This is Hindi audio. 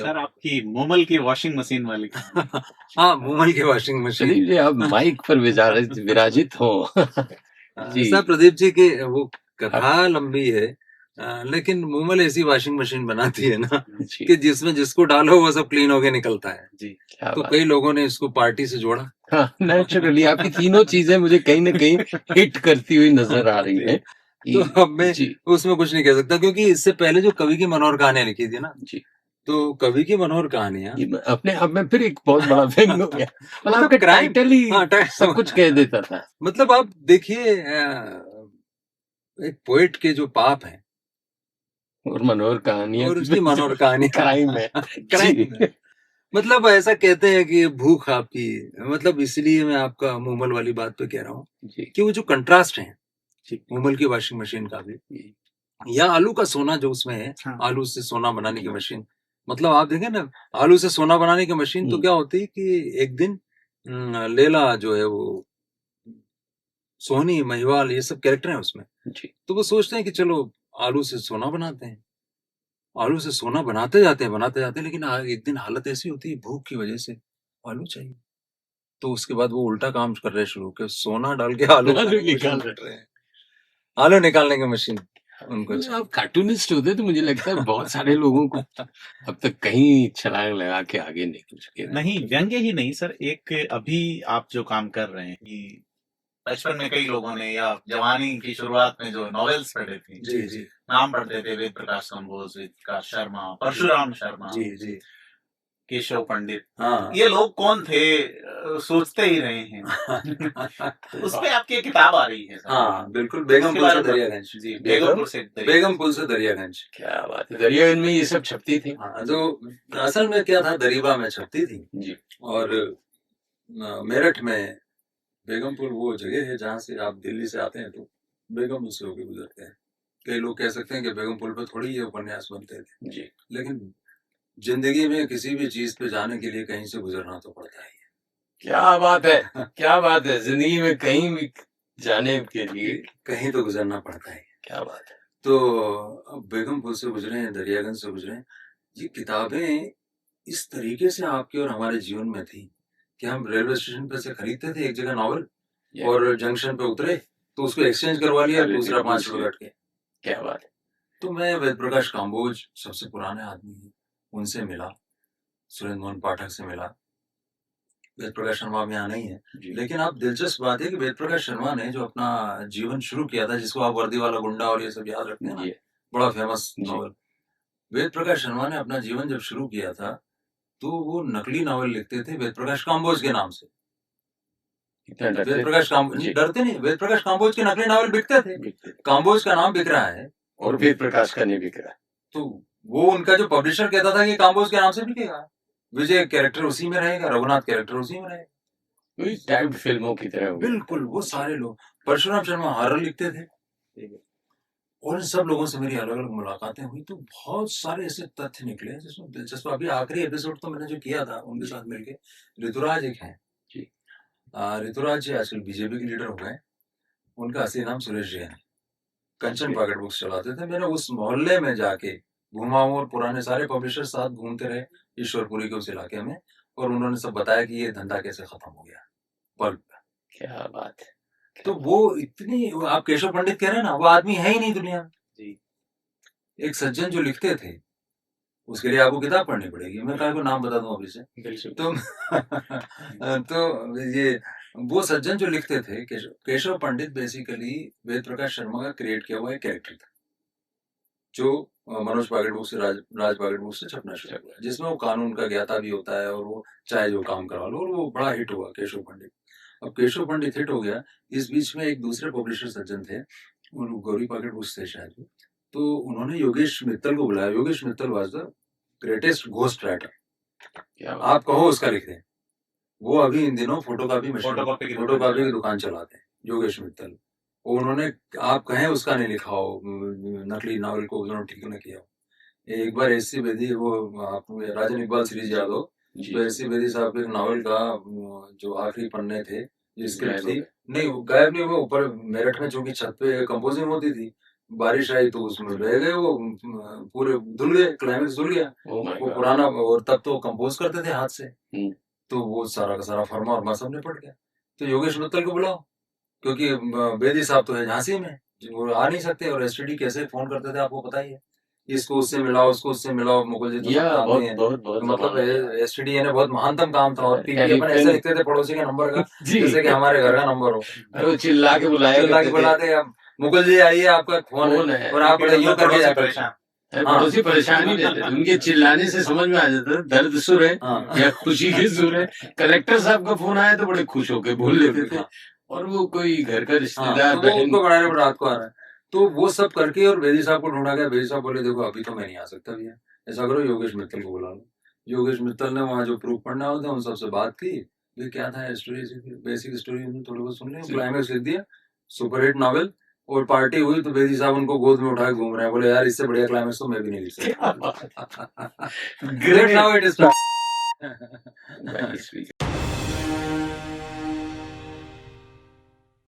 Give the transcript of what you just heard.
सर आपकी मोमल की वॉशिंग मशीन वाली हाँ, मोमल की वॉशिंग मशीन। प्रदीप जी आप माइक पर विराजित हो। जी ऐसा प्रदीप जी की वो कथा लंबी है, लेकिन मोमल ऐसी वॉशिंग मशीन बनाती है ना जी कि जिसमें जिसको डालो वो सब क्लीन होके निकलता है। जी क्या तो बात कई लोगों ने इसको पार्टी से जोड़ा। हाँ नेचुरली आपकी तीनों चीजें मुझे कहीं ना कहीं हिट करती हुई नजर आ रही हैं तो कि अब मैं जी उसमें कुछ नहीं कह सकता, क्योंकि इससे पहले जो कवि की मनोहर कहानियां लिखी थी ना, जी तो कवि की मनोहर कहानियां ये अपने आप में फिर एक बहुत बड़ा व्यंग हो गया। मतलब मतलब आपका क्राइम, टाइटल ही हाँ सब कुछ कह देता था। मतलब आप देखिए, एक पोएट के जो पाप हैं और मनोहर कहानियां और उसकी मनोहर कहानी क्राइम है क्राइम जी है। मतलब ऐसा कहते हैं कि भूख आपकी, मतलब इसलिए मैं आपका मोमल वाली बात पे कह रहा हूँ जी कि वो जो कंट्रास्ट है मोमल की वॉशिंग मशीन का भी, जी या आलू का सोना जो उसमें है, हाँ। आलू से सोना बनाने की मशीन। मतलब आप देखें ना, आलू से सोना बनाने की मशीन, तो क्या होती है कि एक दिन लैला जो है वो, सोनी महिवाल, ये सब कैरेक्टर हैं उसमें, जी तो वो सोचते हैं कि चलो आलू से सोना बनाते हैं। आलू से सोना बनाते जाते हैं, लेकिन एक दिन हालत ऐसी होती है भूख की वजह से, आलू चाहिए। तो उसके बाद वो उल्टा काम कर रहे शुरू के सोना डाल के आलू निकाल रहे हैं, आलू निकालने की मशीन उनको चाहिए। आप कार्टूनिस्ट होते तो मुझे लगता है बहुत सारे लोगों को अब तक कहीं छलांग लगा के आगे निकल चुके थे। नहीं व्यंग्य ही नहीं सर, एक अभी आप जो काम कर रहे हैं कि बचपन में कई लोगों ने या जवानी की शुरुआत में जो नॉवेल्स पढ़े थे, जी जी नाम पढ़ते थे वेद प्रकाश कंबोज, वेद प्रकाश शर्मा, परशुराम शर्मा, जी जी केशव पंडित, हाँ ये लोग कौन थे, सोचते ही रहे हैं। तो उस पे आपकी एक किताब आ रही है सर। हाँ बिल्कुल, उसके बेगमपुर बारे से में दरियागंज। जी बेगमपुर से बेगमपुर से दरियागंज। क्या बात है, दरियागंज में ये सब छपती थी। हाँ, जो असल में क्या था, दरीबा में छपती थी जी और मेरठ में बेगमपुर वो जगह है जहाँ से आप दिल्ली से आते हैं तो बेगमपुर से होके गुजरते हैं। कई लोग कह सकते हैं कि बेगमपुर पे थोड़ी ये उपन्यास बनते थे, जी लेकिन जिंदगी में किसी भी चीज पे जाने के लिए कहीं से गुजरना तो पड़ता ही क्या बात है, क्या बात है, जिंदगी में कहीं भी जाने के लिए है, कहीं तो गुजरना पड़ता है। क्या बात है। तो अब बेगमपुर से गुजरे हैं, दरियागंज से गुजरे हैं, ये किताबें इस तरीके से आपके और हमारे जीवन में थी कि हम रेलवे स्टेशन पे से खरीदते थे एक जगह नॉवल, और जंक्शन पे उतरे तो उसको एक्सचेंज करवा लिया, दूसरा 5 रुपए कट के। क्या बात है। तो मैं वेद प्रकाश काम्बोज सबसे पुराने आदमी हैं, उनसे मिला, सुरेंद्र मोहन पाठक से मिला, वेद प्रकाश शर्मा में यहाँ नहीं है, लेकिन आप दिलचस्प बात है कि वेद प्रकाश शर्मा ने जो अपना जीवन शुरू किया था, जिसको आप वर्दी वाला गुंडा और ये सब याद रखते हैं ना, बड़ा फेमस नॉवल, वेद प्रकाश शर्मा ने अपना जीवन जब शुरू किया था तो वो नकली नॉवल लिखते थे वेद प्रकाश काम्बोज के नाम से। वेद प्रकाश काम्बोज डरते नहीं, वेद प्रकाश काम्बोज के नकली नॉवल बिकते थे, काम्बोज का नाम बिक रहा है और वेद प्रकाश का नहीं बिक रहा। तो वो उनका जो पब्लिशर कहता था कि काम्बोज के नाम से बिकेगा, विजय कैरेक्टर उसी में रहेगा, रघुनाथ कैरेक्टर उसी में रहेगा, टाइप्ड फिल्मों की तरह। बिल्कुल वो सारे लोग, परशुराम शर्मा हॉरर लिखते थे, और इन सब लोगों से मेरी अलग अलग मुलाकातें हुई तो बहुत सारे ऐसे तथ्य निकले जिसमें दिलचस्प, अभी आखिरी एपिसोड तो मैंने जो किया था उनके साथ मिलके, ऋतुराज एक है जी, ऋतुराज जी आजकल बीजेपी के लीडर हो गए, उनका असली नाम सुरेश जैन है, कंचन पॉकेट बुक्स चलाते थे। मैंने उस मोहल्ले में जाके घुमा हूँ और पुराने सारे पब्लिशर साथ घूमते रहे ईश्वरपुरी के उस इलाके में, और उन्होंने सब बताया कि ये धंधा कैसे खत्म हो गया पल्प। क्या बात है। तो वो इतनी, आप केशव पंडित कह रहे हैं ना, वो आदमी है ही नहीं दुनिया में जी। एक सज्जन जो लिखते थे, उसके लिए आपको किताब पढ़नी पड़ेगी, मैं कहा को नाम बता दूं अभी से तो तो ये वो सज्जन जो लिखते थे, केशव पंडित बेसिकली वेद प्रकाश शर्मा का क्रिएट किया हुआ एक कैरेक्टर था, जो मनोज पाकेट बुक से राज पाकेट बुक से छपना शुरू हुआ, जिसमें वो कानून का ज्ञाता भी होता है और वो चाहे जो काम करवा लो, और वो बड़ा हिट हुआ केशव पंडित। अब केशव पंडित हिट हो गया, इस बीच में एक दूसरे पब्लिशर सज्जन थे, गौरी पाकेट बुक से शायद, तो उन्होंने योगेश मित्तल को बुलाया। Yogesh Mittal was the greatest ghost writer, आप कहो उसका लिख दें। वो अभी इन दिनों फोटोकॉपी की दुकान चलाते हैं योगेश मित्तल। उन्होंने, आप कहें उसका नहीं लिखा हो नकली नावल को उन्होंने ठीक न किया हो। एक बार एस.सी. बेदी, वो आप राजन इकबाल सीरीज याद हो, तो एस.सी. बेदी साहब के नावल का जो आखिरी पन्ने थे, जिसकी थी नहीं, वो गायब नहीं हुआ, ऊपर मेरठ में चूंकि छत पे कंपोजिंग होती थी, बारिश आई तो उसमें रह गए वो, पूरे धुल गए, क्लाइमेक्स धुल गया। ओह माय वो गॉड। पुराना, और तब तो कंपोज करते थे हाथ से, हम्म। तो वो सारा का सारा फर्मा और सब निपट गया। तो योगेश मित्तल को बुलाओ, क्योंकि बेदी साहब तो है झांसी में, वो आ नहीं सकते, और एसटीडी कैसे फोन करते थे आपको पता ही है, इसको उससे मिलाओ, उसको उससे मिलाओ, मुकुल जी तो या सब जानते बहुत हैं। बहुत बहुत तो मतलब जमाना यार। एसटीडी ने बहुत महानतम काम था, और पीपी अपन टेलीफोन ऐसे लिखते थे पड़ोसी के नंबर का, जी। जैसे कि हमारे घर का नंबर हो। अरे वो चिल्ला के बुलाया चिल्ला के करते थे। बुलाते, अब मुकुल जी आइए आपका फोन फोन है, है। और आप बड़े यूं करके पड़ोसी जाते थे। परेशान। अरे हाँ। पड़ोसी परेशान ही रहते थे, उनके चिल्लाने से समझ में आ जाता था दर्द सुर है हाँ। या खुशी की सुर है। कलेक्टर साहब का फोन आया तो बड़े खुश होके बोल लेते थे, हाँ। और वो कोई घर का हाँ, रिश्तेदार तो वो बहन। उनको बनाने पर रात को आ रहा है, तो वो सब करके, और बेदी साहब को ढूंढा गया। बेदी साहब बोले देखो अभी तो मैं नहीं आ सकता भैया, ऐसा करो योगेश मित्तल को बुला लो। योगेश मित्तल ने वहाँ जो प्रूफ पढ़ना होता उन सबसे बात की, ये क्या था स्टोरी, बेसिक स्टोरी थोड़ी बहुत सुन ली, क्लाइमेक्स लिख दिया, सुपरहिट नॉवेल। और पार्टी हुई तो बेदी साहब उनको गोद में उठाए घूम रहे हैं, बोले यार इससे बढ़िया क्लाइमेक्स तो मैं भी नहीं लिख सकता। Great. That's how it is. Very sweet.